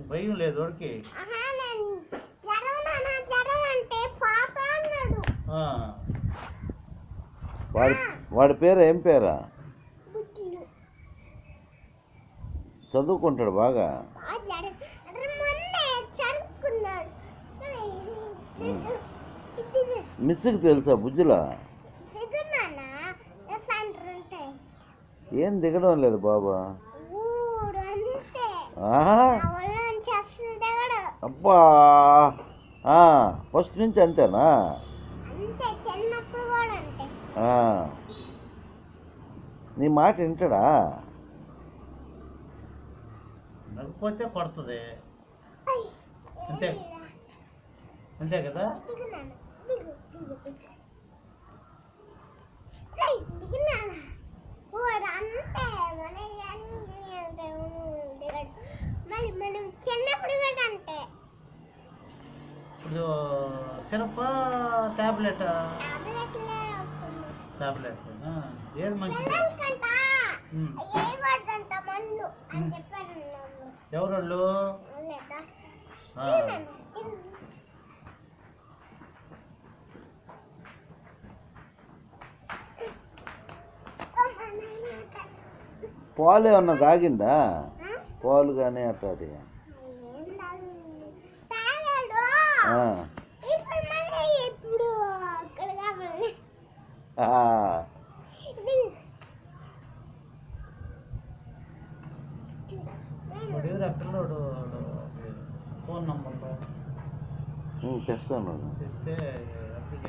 భయం లేదు వాడికి. వాడి పేరు ఏం పేరా? చదువుకుంటాడు బాగా. మిస్కి తెలుసా బుజ్జులా? ఏం దిగడం లేదు బాబా. అబ్బా, ఫస్ట్ నుంచి అంతేనా? నీ మాట వింటాడా? నవ్వుపోతే పడుతుంది అంతే, అంతే కదా. ఇప్పుడు సిరప్ టాబ్లెట్ ఏది మంచిది? ఎవరోళ్ళు? పాలు ఏమన్నా తాగిందా? పాలు కానీ అట్లాంటి పిల్లోడు ఫోన్ నంబర్ తెస్తాను. తెస్తే